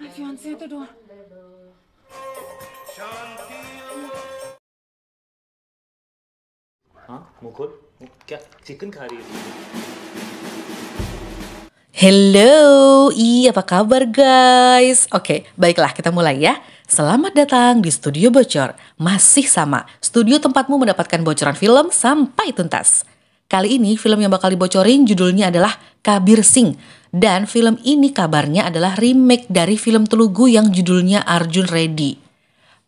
My fiancé at the door. हाँ मुकुल क्या चिकन खा रही है? Hello, apa kabar guys? Oke, baiklah kita mulai ya. Selamat datang di Studio Bocor. Masih sama, studio tempatmu mendapatkan bocoran film sampai tuntas. Kali ini film yang bakal dibocorin judulnya adalah Kabir Singh. Dan film ini kabarnya adalah remake dari film Telugu yang judulnya Arjun Reddy.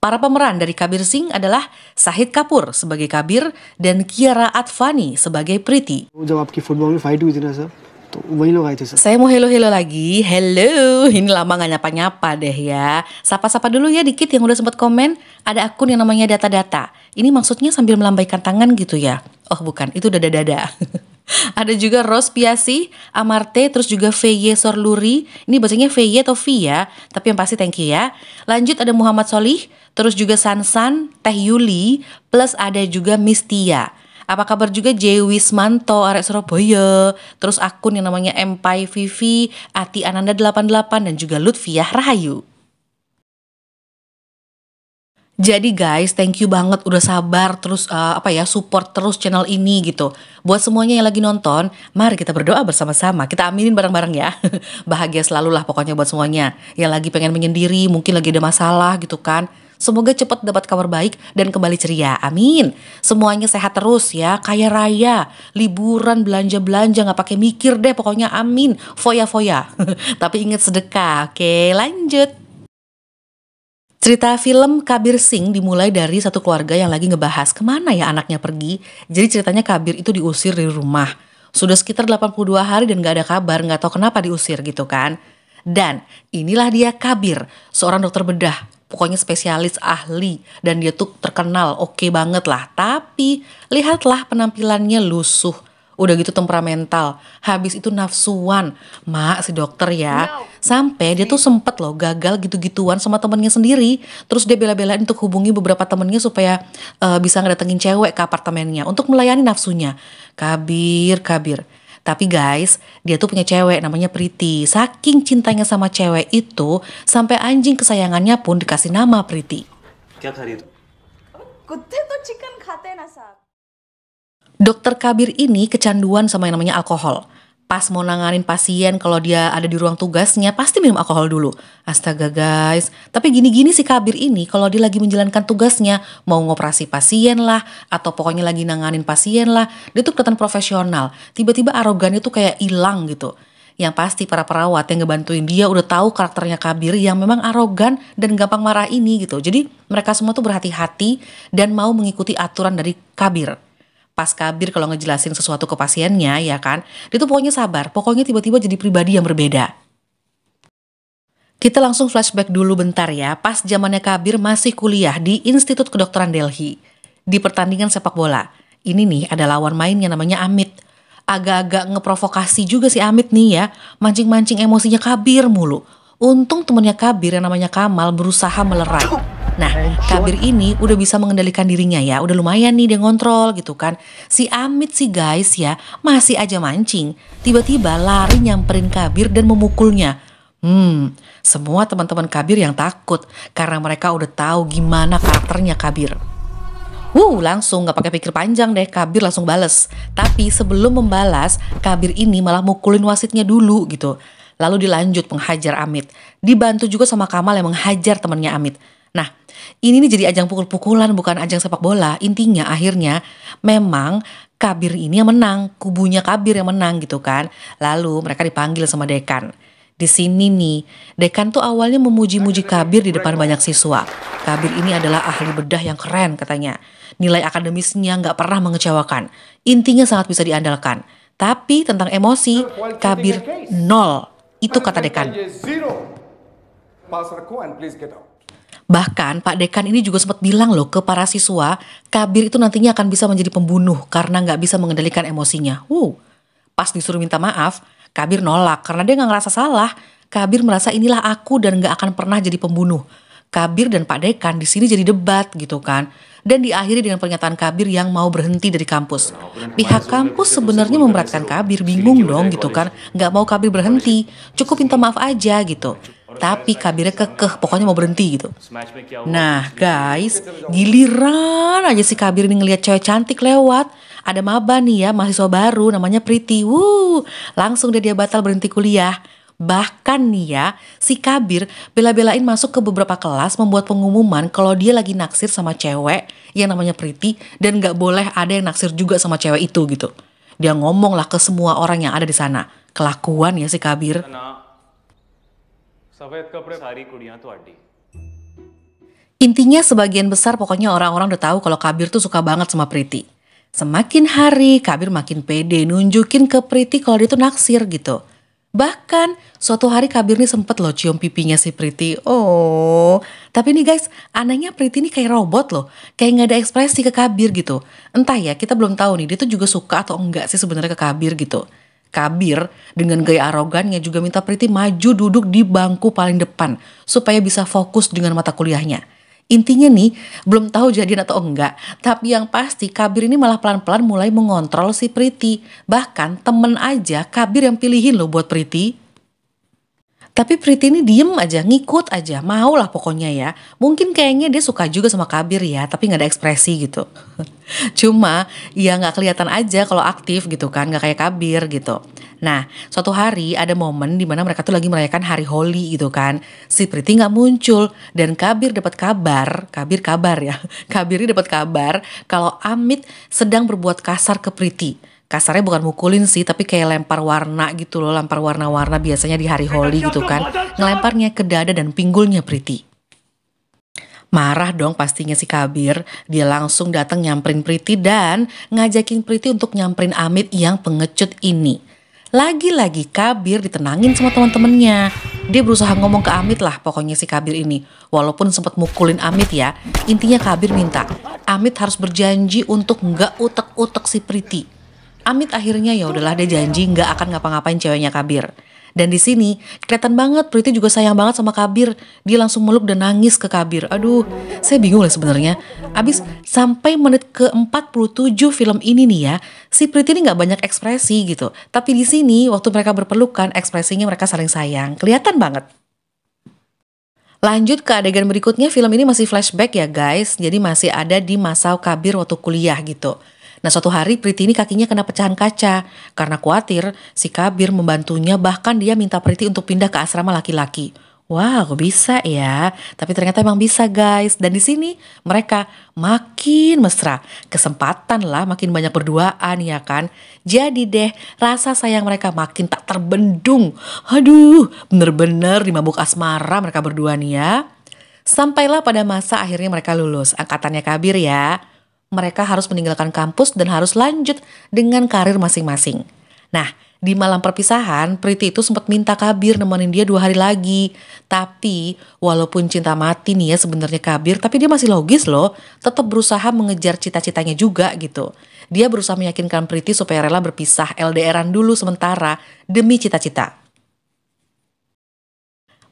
Para pemeran dari Kabir Singh adalah Shahid Kapoor sebagai Kabir dan Kiara Advani sebagai Priti. जब आपकी फुटबॉल में फाइट हुई थी ना सर, तो वही लोग आए थे sir. Saya mau hello lagi. Hello, ini lama gak nyapa-nyapa deh ya. Sapa-sapa dulu ya dikit yang udah sempat komen. Ada akun yang namanya Data-Data. Ini maksudnya sambil melambaikan tangan gitu ya? Oh bukan, itu dada-dada. Ada juga Ros Piasi, Amarte, terus juga VY Sorluri. Ini bacanya VY atau V ya, tapi yang pasti thank you ya. Lanjut ada Muhammad Solih, terus juga Sansan, Teh Yuli, plus ada juga Mistia. Apa kabar juga J. Wismanto, arek Surabaya. Terus akun yang namanya Empai Vivi, Ati Ananda 88, dan juga Lutfiah Rahayu. Jadi guys, thank you banget udah sabar terus support terus channel ini gitu. Buat semuanya yang lagi nonton, mari kita berdoa bersama-sama. Kita aminin bareng-bareng ya. Bahagia selalu lah pokoknya buat semuanya. Yang lagi pengen menyendiri, mungkin lagi ada masalah gitu kan. Semoga cepat dapat kabar baik dan kembali ceria. Amin. Semuanya sehat terus ya, kaya raya, liburan, belanja-belanja nggak pakai mikir deh pokoknya. Amin. Foya-foya. Tapi ingat sedekah. Oke, lanjut. Cerita film Kabir Singh dimulai dari satu keluarga yang lagi ngebahas kemana ya anaknya pergi. Jadi ceritanya Kabir itu diusir dari rumah. Sudah sekitar 82 hari dan gak ada kabar, gak tahu kenapa diusir gitu kan. Dan inilah dia Kabir, seorang dokter bedah. Pokoknya spesialis ahli dan dia tuh terkenal oke banget lah. Tapi lihatlah penampilannya lusuh. Udah gitu temperamental, habis itu nafsuan, mak si dokter ya. Sampai dia tuh sempet loh gagal gitu-gituan sama temennya sendiri. Terus dia bela-belain untuk hubungi beberapa temennya supaya bisa ngedatengin cewek ke apartemennya untuk melayani nafsunya. Kabir. Tapi guys, dia tuh punya cewek namanya Priti. Saking cintanya sama cewek itu, sampai anjing kesayangannya pun dikasih nama Priti. क्या खा रही है तू? कुत्ते तो चिकन खाते हैं ना साहब. Dokter Kabir ini kecanduan sama yang namanya alkohol. Pas mau nanganin pasien kalau dia ada di ruang tugasnya pasti minum alkohol dulu. Astaga guys, tapi gini-gini si Kabir ini kalau dia lagi menjalankan tugasnya, mau ngoperasi pasien lah, atau pokoknya lagi nanganin pasien lah, dia tuh kelihatan profesional. Tiba-tiba arogannya tuh kayak hilang gitu. Yang pasti para perawat yang ngebantuin dia udah tahu karakternya Kabir yang memang arogan dan gampang marah ini gitu. Jadi mereka semua tuh berhati-hati dan mau mengikuti aturan dari Kabir. Pas Kabir kalau ngejelasin sesuatu ke pasiennya ya kan, dia tuh pokoknya sabar, pokoknya tiba-tiba jadi pribadi yang berbeda. Kita langsung flashback dulu bentar ya, pas zamannya Kabir masih kuliah di Institut Kedokteran Delhi. Di pertandingan sepak bola, ini nih ada lawan mainnya namanya Amit. Agak-agak ngeprovokasi juga si Amit nih ya, mancing-mancing emosinya Kabir mulu. Untung temennya Kabir yang namanya Kamal berusaha melerai. Nah, Kabir ini udah bisa mengendalikan dirinya ya, udah lumayan nih dia ngontrol gitu kan. Si Amit sih guys ya, masih aja mancing. Tiba-tiba lari nyamperin Kabir dan memukulnya. Semua teman-teman Kabir yang takut karena mereka udah tahu gimana karakternya Kabir. Langsung gak pakai pikir panjang deh, Kabir langsung bales. Tapi sebelum membalas, Kabir ini malah mukulin wasitnya dulu gitu. Lalu dilanjut menghajar Amit. Dibantu juga sama Kamal yang menghajar temannya Amit. Nah, ini nih jadi ajang pukul-pukulan bukan ajang sepak bola. Intinya akhirnya memang Kabir ini yang menang, kubunya Kabir yang menang gitu kan. Lalu mereka dipanggil sama dekan. Di sini nih, dekan tuh awalnya memuji-muji Kabir di depan banyak siswa. Kabir ini adalah ahli bedah yang keren katanya. Nilai akademisnya gak pernah mengecewakan. Intinya sangat bisa diandalkan. Tapi tentang emosi, Kabir 0. Itu kata dekan. Bahkan Pak Dekan ini juga sempat bilang loh ke para siswa, Kabir itu nantinya akan bisa menjadi pembunuh karena gak bisa mengendalikan emosinya. Pas disuruh minta maaf, Kabir nolak karena dia gak ngerasa salah. Kabir merasa inilah aku dan gak akan pernah jadi pembunuh. Kabir dan Pak Dekan di sini jadi debat gitu kan. Dan diakhiri dengan pernyataan Kabir yang mau berhenti dari kampus. Pihak kampus sebenarnya memberatkan Kabir, bingung dong gitu kan. Gak mau Kabir berhenti, cukup minta maaf aja gitu. Tapi Kabirnya kekeh, pokoknya mau berhenti gitu. इस मैच में क्या हुआ? Nah guys, giliran aja si Kabir ini ngelihat cewek cantik lewat. Ada maba nih ya, mahasiswa baru namanya Priti. Langsung dia batal berhenti kuliah. Bahkan nih ya, si Kabir bela-belain masuk ke beberapa kelas membuat pengumuman kalau dia lagi naksir sama cewek yang namanya Priti dan gak boleh ada yang naksir juga sama cewek itu gitu. Dia ngomong lah ke semua orang yang ada di sana. Kelakuan ya si Kabir. ना सफेद कपड़े सारी कुड़ियां तो अड्डी Intinya sebagian besar pokoknya orang-orang udah tahu kalau Kabir tuh suka banget sama Priti. Semakin hari Kabir makin pede nunjukin ke Priti kalau dia tuh naksir gitu. Bahkan suatu hari Kabir nih sempet loh cium pipinya si Priti. Oh, tapi nih guys, anehnya Priti nih kayak robot loh. Kayak gak ada ekspresi ke Kabir gitu. Entah ya, kita belum tahu nih dia tuh juga suka atau enggak sih sebenarnya ke Kabir gitu. Kabir dengan gaya arogannya juga minta Priti maju duduk di bangku paling depan supaya bisa fokus dengan mata kuliahnya. Intinya nih, belum tahu jadian atau enggak, tapi yang pasti Kabir ini malah pelan-pelan mulai mengontrol si Priti. Bahkan temen aja Kabir yang pilihin loh buat Priti. Tapi Priti ini diem aja, ngikut aja, mau lah pokoknya ya. Mungkin kayaknya dia suka juga sama Kabir ya, tapi gak ada ekspresi gitu. Cuma ya gak kelihatan aja kalau aktif gitu kan, gak kayak Kabir gitu. Nah, suatu hari ada momen dimana mereka tuh lagi merayakan hari Holi gitu kan. Si Priti gak muncul dan Kabir dapat kabar, kabar ya. Kabir ini dapat kabar kalau Amit sedang berbuat kasar ke Priti. Kasarnya bukan mukulin sih, tapi kayak lempar warna gitu loh, lempar warna-warna biasanya di hari Holi gitu kan. Ngelemparnya ke dada dan pinggulnya Priti. Marah dong pastinya si Kabir, dia langsung datang nyamperin Priti dan ngajakin Priti untuk nyamperin Amit yang pengecut ini. Lagi-lagi Kabir ditenangin sama teman-temannya. Dia berusaha ngomong ke Amit lah pokoknya si Kabir ini. Walaupun sempat mukulin Amit ya, intinya Kabir minta Amit harus berjanji untuk nggak utek-utek si Priti. Amit akhirnya ya udahlah dia janji nggak akan ngapa-ngapain ceweknya Kabir. Dan di sini kelihatan banget Priti juga sayang banget sama Kabir. Dia langsung meluk dan nangis ke Kabir. Aduh, saya bingung lah sebenarnya. Abis sampai menit ke-47 film ini nih ya, si Priti ini nggak banyak ekspresi gitu. Tapi di sini waktu mereka berpelukan, ekspresinya mereka saling sayang. Kelihatan banget. Lanjut ke adegan berikutnya, film ini masih flashback ya guys. Jadi masih ada di masa Kabir waktu kuliah gitu. Nah suatu hari Priti ini kakinya kena pecahan kaca. Karena khawatir si Kabir membantunya, bahkan dia minta Priti untuk pindah ke asrama laki-laki. Wah, kok bisa ya? Tapi ternyata emang bisa guys. Dan di sini mereka makin mesra. Kesempatan lah makin banyak berduaan ya kan. Jadi deh rasa sayang mereka makin tak terbendung. Aduh, bener-bener di mabuk asmara mereka berdua nih ya. Sampailah pada masa akhirnya mereka lulus. Angkatannya Kabir ya. Mereka harus meninggalkan kampus dan harus lanjut dengan karir masing-masing. Nah, di malam perpisahan, Priti itu sempat minta Kabir nemenin dia 2 hari lagi. Tapi, walaupun cinta mati nih ya sebenarnya Kabir, tapi dia masih logis loh. Tetap berusaha mengejar cita-citanya juga gitu. Dia berusaha meyakinkan Priti supaya rela berpisah LDRan dulu sementara demi cita-cita.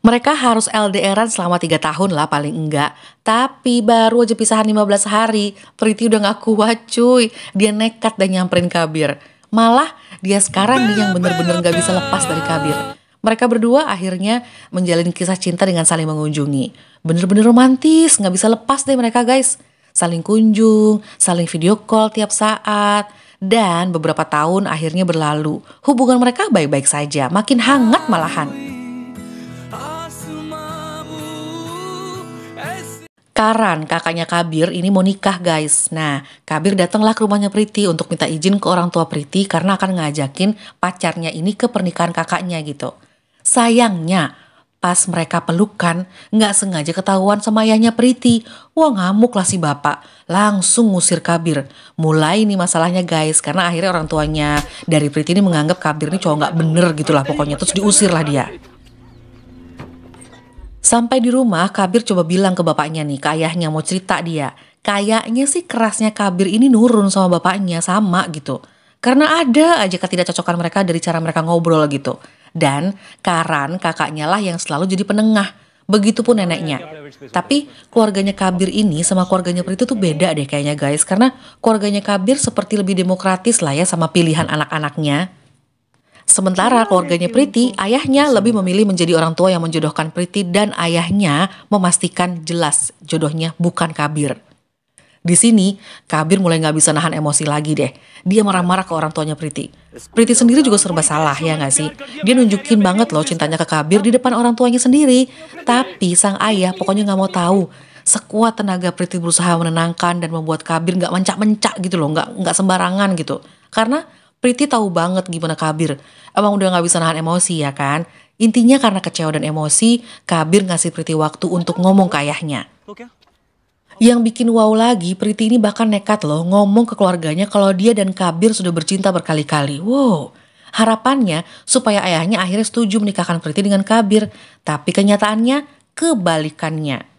Mereka harus LDRan selama 3 tahun lah paling enggak. Tapi baru aja pisahan 15 hari, Priti udah gak kuat cuy. Dia nekat dan nyamperin Kabir. Malah dia sekarang nih yang bener-bener gak bisa lepas dari Kabir. Mereka berdua akhirnya menjalin kisah cinta dengan saling mengunjungi. Bener-bener romantis, gak bisa lepas deh mereka guys. Saling kunjung, saling video call tiap saat. Dan beberapa tahun akhirnya berlalu. Hubungan mereka baik-baik saja, makin hangat malahan. Karan, kakaknya Kabir ini mau nikah guys. Nah, Kabir datanglah ke rumahnya Priti untuk minta izin ke orang tua Priti karena akan ngajakin pacarnya ini ke pernikahan kakaknya gitu. Sayangnya, pas mereka pelukan, nggak sengaja ketahuan sama ayahnya Priti. Wah ngamuk lah si bapak, langsung ngusir Kabir. Mulai nih masalahnya guys, karena akhirnya orang tuanya dari Priti ini menganggap Kabir ini cowok nggak bener gitu lah pokoknya. Terus diusir lah dia. Sampai di rumah, Kabir coba bilang ke bapaknya nih, ke ayahnya mau cerita dia. Kayaknya sih kerasnya Kabir ini nurun sama bapaknya, sama gitu. Karena ada aja ketidakcocokan mereka dari cara mereka ngobrol gitu. Dan Karan, kakaknya lah yang selalu jadi penengah. Begitupun neneknya. Tapi keluarganya Kabir ini sama keluarganya Priti tuh beda deh kayaknya guys. Karena keluarganya Kabir seperti lebih demokratis lah ya sama pilihan anak-anaknya. Sementara keluarganya Priti, ayahnya lebih memilih menjadi orang tua yang menjodohkan Priti dan ayahnya memastikan jelas jodohnya bukan Kabir. Di sini, Kabir mulai nggak bisa nahan emosi lagi deh. Dia marah-marah ke orang tuanya Priti. Priti sendiri juga serba salah, ya nggak sih? Dia nunjukin banget loh cintanya ke Kabir di depan orang tuanya sendiri. Tapi sang ayah pokoknya nggak mau tahu. Sekuat tenaga Priti berusaha menenangkan dan membuat Kabir nggak mencak-mencak gitu loh, nggak sembarangan gitu. Karena Priti tahu banget gimana Kabir. Emang udah gak bisa nahan emosi ya kan? Intinya karena kecewa dan emosi, Kabir ngasih Priti waktu untuk ngomong ke ayahnya. Yang bikin wow lagi, Priti ini bahkan nekat loh ngomong ke keluarganya kalau dia dan Kabir sudah bercinta berkali-kali. Wow, harapannya supaya ayahnya akhirnya setuju menikahkan Priti dengan Kabir. Tapi kenyataannya kebalikannya.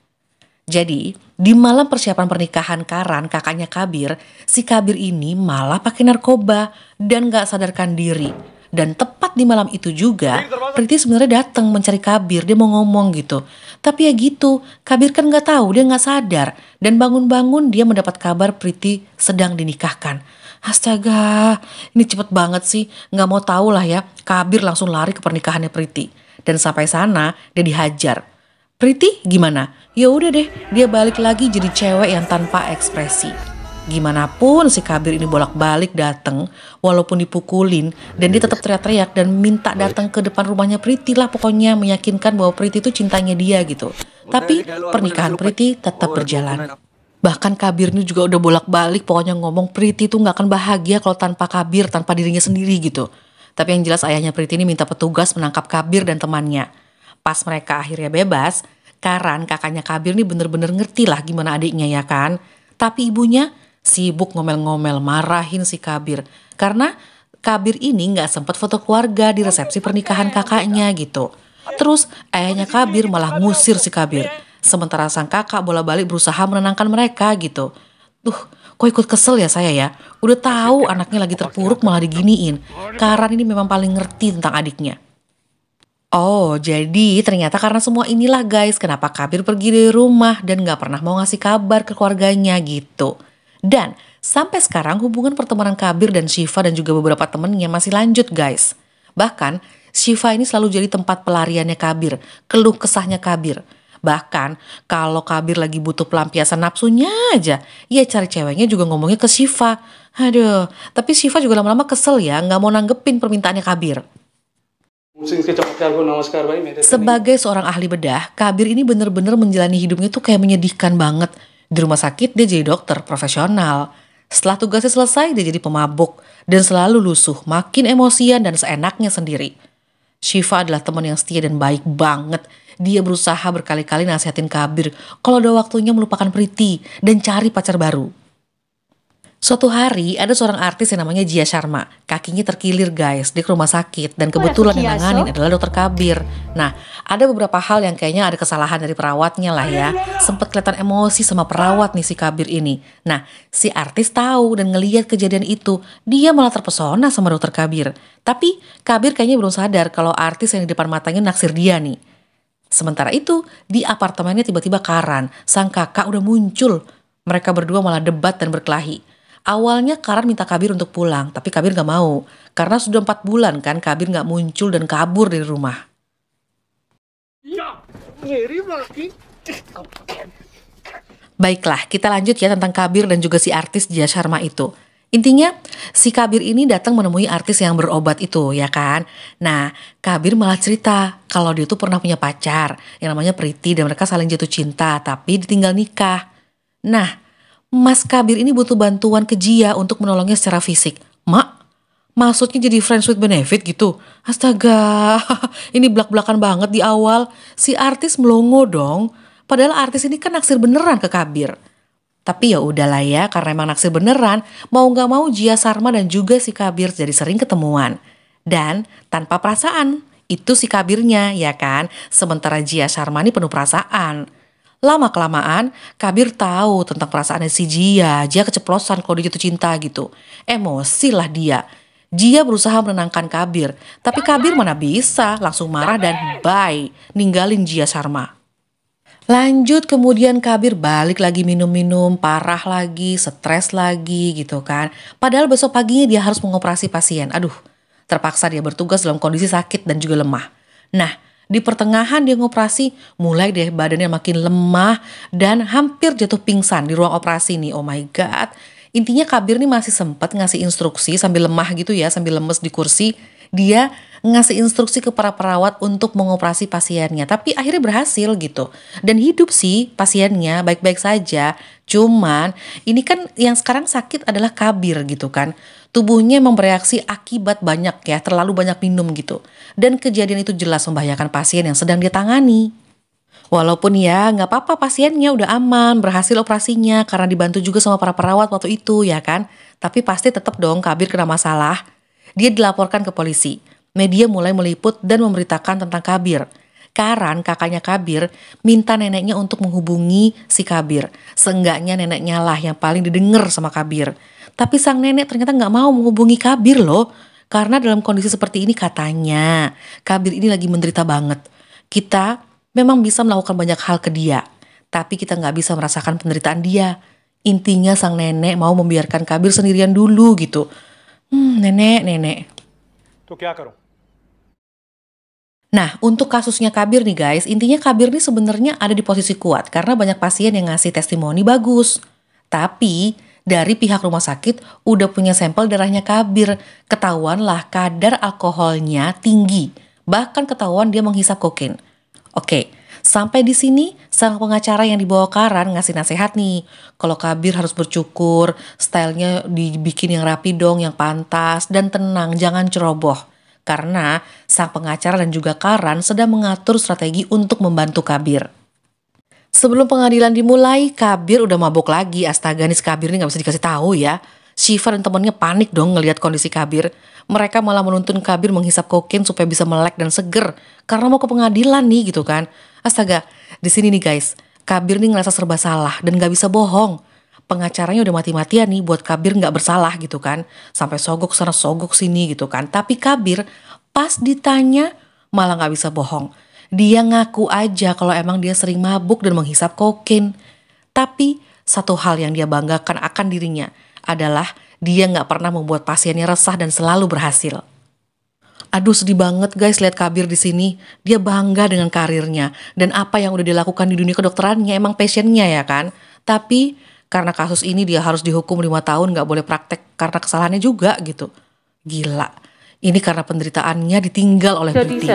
Jadi, di malam persiapan pernikahan Karan, kakaknya Kabir, si Kabir ini malah pakai narkoba dan gak sadarkan diri. Dan tepat di malam itu juga, Priti sebenarnya datang mencari Kabir, dia mau ngomong gitu. Tapi ya gitu, Kabir kan gak tahu, dia gak sadar. Dan bangun-bangun dia mendapat kabar Priti sedang dinikahkan. Astaga, ini cepet banget sih, gak mau tahu lah ya. Kabir langsung lari ke pernikahannya Priti. Dan sampai sana, dia dihajar. Priti gimana? Ya udah deh, dia balik lagi jadi cewek yang tanpa ekspresi. Gimana pun si Kabir ini bolak-balik dateng, walaupun dipukulin, dan dia tetap teriak-teriak dan minta datang ke depan rumahnya Priti lah, pokoknya meyakinkan bahwa Priti itu cintanya dia gitu. Tapi pernikahan Priti tetap berjalan. Bahkan Kabir ini juga udah bolak-balik pokoknya ngomong Priti tuh gak akan bahagia kalau tanpa Kabir, tanpa dirinya sendiri gitu. Tapi yang jelas ayahnya Priti ini minta petugas menangkap Kabir dan temannya. Pas mereka akhirnya bebas, Karan, kakaknya Kabir nih bener-bener ngerti lah gimana adiknya ya kan. Tapi ibunya sibuk ngomel-ngomel marahin si Kabir. Karena Kabir ini gak sempat foto keluarga di resepsi pernikahan kakaknya gitu. Terus ayahnya Kabir malah ngusir si Kabir. Sementara sang kakak bola-balik berusaha menenangkan mereka gitu. Kok ikut kesel ya saya ya. Udah tahu anaknya lagi terpuruk malah diginiin. Karan ini memang paling ngerti tentang adiknya. Oh, jadi ternyata karena semua inilah guys, kenapa Kabir pergi dari rumah dan gak pernah mau ngasih kabar ke keluarganya gitu. Dan sampai sekarang hubungan pertemanan Kabir dan Syifa dan juga beberapa temennya masih lanjut guys. Bahkan Syifa ini selalu jadi tempat pelariannya Kabir, keluh kesahnya Kabir. Bahkan kalau Kabir lagi butuh pelampiasan nafsunya aja, ya cari ceweknya juga ngomongnya ke Syifa. Aduh, tapi Syifa juga lama-lama kesel ya, gak mau nanggepin permintaannya Kabir. Sebagai seorang ahli bedah, Kabir ini bener-bener menjalani hidupnya tuh kayak menyedihkan banget. Di rumah sakit dia jadi dokter profesional. Setelah tugasnya selesai dia jadi pemabuk dan selalu lusuh, makin emosian dan seenaknya sendiri. Syifa adalah teman yang setia dan baik banget. Dia berusaha berkali-kali nasihatin Kabir kalau udah waktunya melupakan Priti dan cari pacar baru. Suatu hari ada seorang artis yang namanya Jia Sharma. Kakinya terkilir guys, dia ke rumah sakit dan kebetulan yang nanganin adalah dokter Kabir. Nah, ada beberapa hal yang kayaknya ada kesalahan dari perawatnya lah ya. Sempet kelihatan emosi sama perawat nih si Kabir ini. Nah, si artis tahu dan ngelihat kejadian itu, dia malah terpesona sama dokter Kabir. Tapi Kabir kayaknya belum sadar kalau artis yang di depan matanya naksir dia nih. Sementara itu, di apartemennya tiba-tiba Karan, sang kakak udah muncul. Mereka berdua malah debat dan berkelahi. Awalnya Karan minta Kabir untuk pulang, tapi Kabir gak mau. Karena sudah 4 bulan kan Kabir gak muncul dan kabur dari rumah. Baiklah, kita lanjut ya tentang Kabir dan juga si artis Jia Sharma itu. Intinya, si Kabir ini datang menemui artis yang berobat itu, ya kan? Nah, Kabir malah cerita kalau dia tuh pernah punya pacar yang namanya Priti dan mereka saling jatuh cinta, tapi ditinggal nikah. Nah, Mas Kabir ini butuh bantuan ke Jia untuk menolongnya secara fisik. Mak, maksudnya jadi friends with benefit gitu? Astaga, ini belak-belakan banget di awal. Si artis melongo dong. Padahal artis ini kan naksir beneran ke Kabir. Tapi ya udahlah ya, karena emang naksir beneran, mau gak mau Jia Sharma dan juga si Kabir jadi sering ketemuan. Dan tanpa perasaan, itu si Kabirnya ya kan? Sementara Jia Sharma ini penuh perasaan. Lama-kelamaan, Kabir tahu tentang perasaannya si Jia. Jia keceplosan kalau dia jatuh cinta gitu. Emosi lah dia. Jia berusaha menenangkan Kabir. Tapi Kabir mana bisa, langsung marah dan bye. Ninggalin Jia Sharma. Lanjut kemudian Kabir balik lagi minum-minum, parah lagi, stres lagi gitu kan. Padahal besok paginya dia harus mengoperasi pasien. Aduh, Terpaksa dia bertugas dalam kondisi sakit dan juga lemah. Nah, di pertengahan dia ngoperasi, mulai deh badannya makin lemah dan hampir jatuh pingsan di ruang operasi nih. Oh my God. Intinya Kabir nih masih sempat ngasih instruksi sambil lemah gitu ya, sambil lemes di kursi. Dia ngasih instruksi ke para perawat untuk mengoperasi pasiennya. Tapi akhirnya berhasil gitu. Dan hidup sih pasiennya baik-baik saja. Cuman ini kan yang sekarang sakit adalah Kabir gitu kan. Tubuhnya emang bereaksi akibat banyak ya, terlalu banyak minum gitu. Dan kejadian itu jelas membahayakan pasien yang sedang dia tangani. Walaupun ya nggak apa-apa pasiennya udah aman, berhasil operasinya karena dibantu juga sama para perawat waktu itu ya kan. Tapi pasti tetap dong Kabir kena masalah. Dia dilaporkan ke polisi. Media mulai meliput dan memberitakan tentang Kabir. Karan, kakaknya Kabir, minta neneknya untuk menghubungi si Kabir. Seenggaknya neneknya lah yang paling didengar sama Kabir. Tapi sang nenek ternyata nggak mau menghubungi Kabir loh. Karena dalam kondisi seperti ini katanya, Kabir ini lagi menderita banget. Kita memang bisa melakukan banyak hal ke dia, tapi kita nggak bisa merasakan penderitaan dia. Intinya sang nenek mau membiarkan Kabir sendirian dulu gitu. Nenek. तो क्या करूं? Nah, untuk kasusnya Kabir nih guys, intinya Kabir nih sebenarnya ada di posisi kuat karena banyak pasien yang ngasih testimoni bagus. Tapi dari pihak rumah sakit udah punya sampel darahnya Kabir, ketahuan lah kadar alkoholnya tinggi, bahkan ketahuan dia menghisap kokain. Oke, sampai di sini sang pengacara yang dibawa Karan ngasih nasihat nih, kalau Kabir harus bercukur, stylenya dibikin yang rapi dong, yang pantas dan tenang, jangan ceroboh. Karena sang pengacara dan juga Karan sedang mengatur strategi untuk membantu Kabir. Sebelum pengadilan dimulai, Kabir udah mabuk lagi. Astaga, nih Kabir ini gak bisa dikasih tahu ya. Syifa dan temannya panik dong ngelihat kondisi Kabir. Mereka malah menuntun Kabir menghisap kokain supaya bisa melek dan seger. Karena mau ke pengadilan nih gitu kan. Astaga, di sini nih guys, Kabir nih ngerasa serba salah dan gak bisa bohong. Pengacaranya udah mati-matian nih buat Kabir gak bersalah gitu kan. Sampai sogok sana sogok sini gitu kan. Tapi Kabir pas ditanya malah gak bisa bohong. Dia ngaku aja kalau emang dia sering mabuk dan menghisap kokain. Tapi satu hal yang dia banggakan akan dirinya adalah dia gak pernah membuat pasiennya resah dan selalu berhasil. Aduh sedih banget guys lihat Kabir di sini. Dia bangga dengan karirnya dan apa yang udah dilakukan di dunia kedokterannya, emang passionnya ya kan. Tapi karena kasus ini dia harus dihukum 5 tahun, gak boleh praktek karena kesalahannya juga gitu. Gila. Ini karena penderitaannya ditinggal oleh Priti.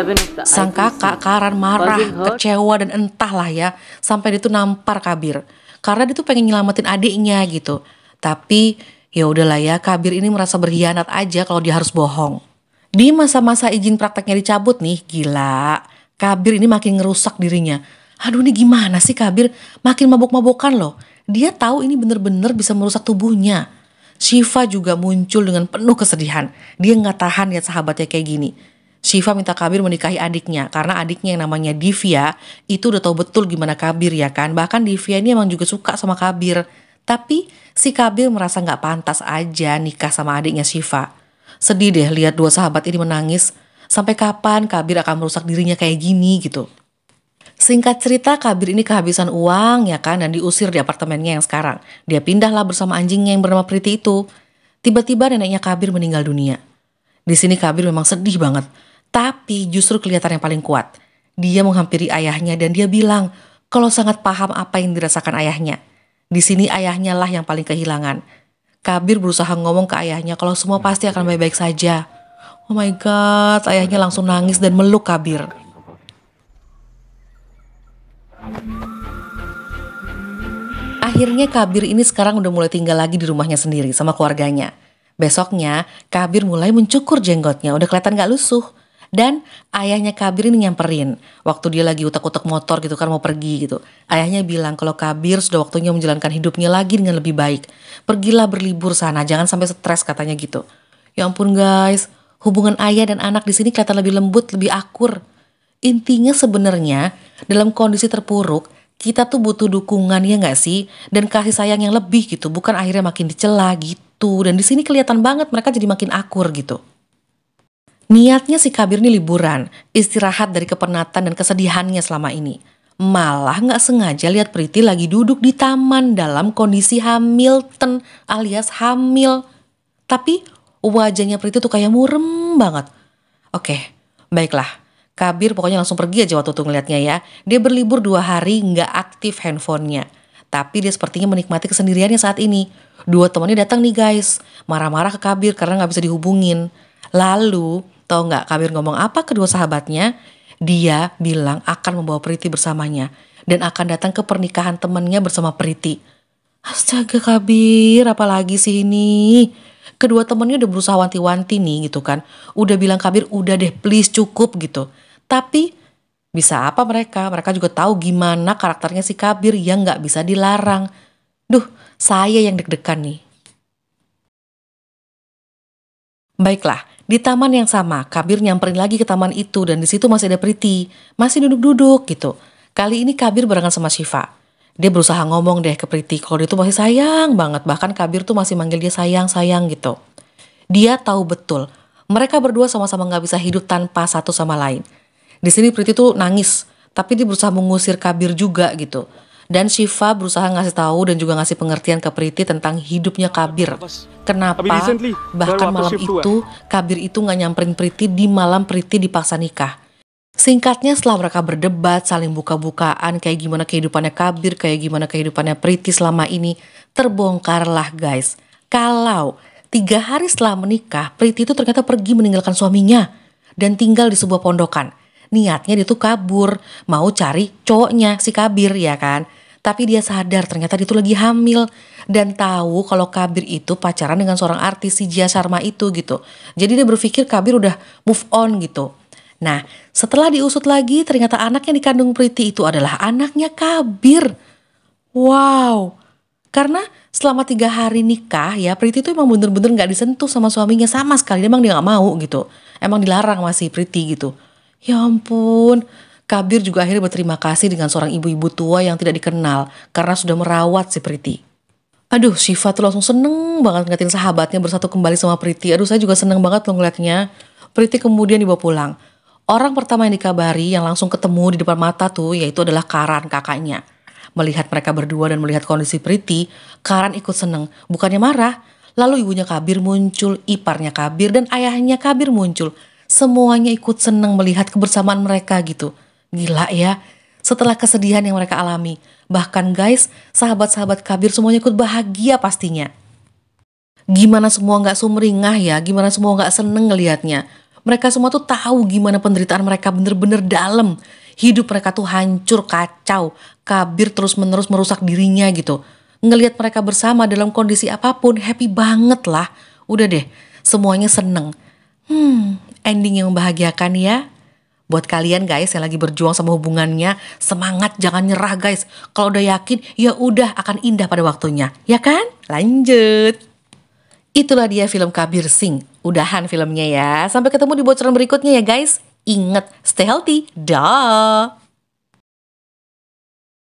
Sang kakak Karan marah, kecewa dan entahlah ya. Sampai dia tuh nampar Kabir. Karena dia tuh pengen nyelamatin adiknya gitu. Tapi ya udahlah ya, Kabir ini merasa berkhianat aja kalau dia harus bohong. Di masa-masa izin prakteknya dicabut nih, gila. Kabir ini makin ngerusak dirinya. Aduh ini gimana sih Kabir? Makin mabuk-mabukan loh. Dia tahu ini bener-bener bisa merusak tubuhnya. Syifa juga muncul dengan penuh kesedihan. Dia gak tahan lihat sahabatnya kayak gini. Syifa minta Kabir menikahi adiknya. Karena adiknya yang namanya Divya itu udah tahu betul gimana Kabir ya kan. Bahkan Divya ini emang juga suka sama Kabir. Tapi si Kabir merasa gak pantas aja nikah sama adiknya Syifa. Sedih deh lihat dua sahabat ini menangis. Sampai kapan Kabir akan merusak dirinya kayak gini gitu. Singkat cerita Kabir ini kehabisan uang ya kan dan diusir di apartemennya yang sekarang. Dia pindahlah bersama anjingnya yang bernama Priti itu. Tiba-tiba neneknya Kabir meninggal dunia. Di sini Kabir memang sedih banget. Tapi justru kelihatan yang paling kuat. Dia menghampiri ayahnya dan dia bilang kalau sangat paham apa yang dirasakan ayahnya. Di sini ayahnya lah yang paling kehilangan. Kabir berusaha ngomong ke ayahnya kalau semua pasti akan baik-baik saja. Oh my God, ayahnya langsung nangis dan meluk Kabir. Akhirnya Kabir ini sekarang udah mulai tinggal lagi di rumahnya sendiri sama keluarganya. Besoknya Kabir mulai mencukur jenggotnya, udah kelihatan gak lusuh. Dan ayahnya Kabir ini nyamperin waktu dia lagi utak-utak motor gitu kan mau pergi gitu. Ayahnya bilang kalau Kabir sudah waktunya menjalankan hidupnya lagi dengan lebih baik. Pergilah berlibur sana, jangan sampai stres katanya gitu. Ya ampun guys, hubungan ayah dan anak di sini kelihatan lebih lembut, lebih akur. Intinya sebenarnya dalam kondisi terpuruk kita tuh butuh dukungan ya nggak sih, dan kasih sayang yang lebih gitu, bukan akhirnya makin dicela gitu. Dan di sini kelihatan banget mereka jadi makin akur gitu. Niatnya si Kabir nih liburan, istirahat dari kepenatan dan kesedihannya selama ini. Malah nggak sengaja lihat Priti lagi duduk di taman dalam kondisi Hamilton alias hamil. Tapi Wajahnya Priti tuh kayak murem banget. Oke, baiklah. Kabir pokoknya langsung pergi aja waktu itu ngeliatnya ya. Dia berlibur 2 hari nggak aktif handphonenya. Tapi dia sepertinya menikmati kesendiriannya saat ini. 2 temannya datang nih guys. Marah-marah ke Kabir karena nggak bisa dihubungin. Lalu, tau nggak Kabir ngomong apa kedua sahabatnya? Dia bilang akan membawa Priti bersamanya. Dan akan datang ke pernikahan temannya bersama Priti. Astaga Kabir, apalagi sih ini? Kedua temannya udah berusaha wanti-wanti nih gitu kan. Udah bilang Kabir udah deh please cukup gitu. Tapi bisa apa mereka? Mereka juga tahu gimana karakternya si Kabir yang gak bisa dilarang. Duh, saya yang deg-degan nih. Baiklah, di taman yang sama, Kabir nyamperin lagi ke taman itu dan di situ masih ada Priti. Masih duduk-duduk gitu. Kali ini Kabir barengan sama Syifa. Dia berusaha ngomong deh ke Priti kalau dia tuh masih sayang banget. Bahkan Kabir tuh masih manggil dia sayang-sayang gitu. Dia tahu betul mereka berdua sama-sama gak bisa hidup tanpa satu sama lain. Di sini Priti tuh nangis, tapi dia berusaha mengusir Kabir juga gitu. Dan Syifa berusaha ngasih tahu dan juga ngasih pengertian ke Priti tentang hidupnya Kabir. Kenapa bahkan malam itu Kabir itu gak nyamperin Priti di malam Priti dipaksa nikah. Singkatnya setelah mereka berdebat, saling buka-bukaan kayak gimana kehidupannya Kabir, kayak gimana kehidupannya Priti selama ini, terbongkarlah guys. Kalau 3 hari setelah menikah, Priti itu ternyata pergi meninggalkan suaminya dan tinggal di sebuah pondokan. Niatnya dia tuh kabur, mau cari cowoknya si Kabir ya kan. Tapi dia sadar ternyata dia tuh lagi hamil. Dan tahu kalau Kabir itu pacaran dengan seorang artis si Jia Sharma itu gitu. Jadi dia berpikir Kabir udah move on gitu. Nah setelah diusut lagi ternyata anak yang dikandung Priti itu adalah anaknya Kabir. Wow. Karena selama 3 hari nikah ya Priti tuh emang bener-bener gak disentuh sama suaminya sama sekali. Emang dia gak mau gitu. Emang dilarang masih Priti gitu. Ya ampun, Kabir juga akhirnya berterima kasih dengan seorang ibu-ibu tua yang tidak dikenal karena sudah merawat si Priti. Aduh, Syifa tuh langsung seneng banget ngeliatin sahabatnya bersatu kembali sama Priti. Aduh, saya juga seneng banget loh ngeliatnya. Priti kemudian dibawa pulang. Orang pertama yang dikabari yang langsung ketemu di depan mata tuh yaitu adalah Karan kakaknya. Melihat mereka berdua dan melihat kondisi Priti, Karan ikut seneng, bukannya marah. Lalu ibunya Kabir muncul, iparnya Kabir dan ayahnya Kabir muncul. Semuanya ikut seneng melihat kebersamaan mereka gitu. Gila ya, setelah kesedihan yang mereka alami. Bahkan guys, sahabat-sahabat Kabir semuanya ikut bahagia pastinya. Gimana semua gak sumringah ya, gimana semua gak seneng ngelihatnya. Mereka semua tuh tahu gimana penderitaan mereka bener-bener dalam. Hidup mereka tuh hancur, kacau. Kabir terus-menerus merusak dirinya gitu. Ngelihat mereka bersama dalam kondisi apapun, happy banget lah. Udah deh, semuanya seneng. Ending yang membahagiakan ya. Buat kalian guys yang lagi berjuang sama hubungannya, semangat, jangan nyerah guys. Kalau udah yakin, ya udah akan indah pada waktunya, ya kan? Lanjut. Itulah dia film Kabir Singh. Udahan filmnya ya. Sampai ketemu di bocoran berikutnya ya guys. Ingat, stay healthy. Dah.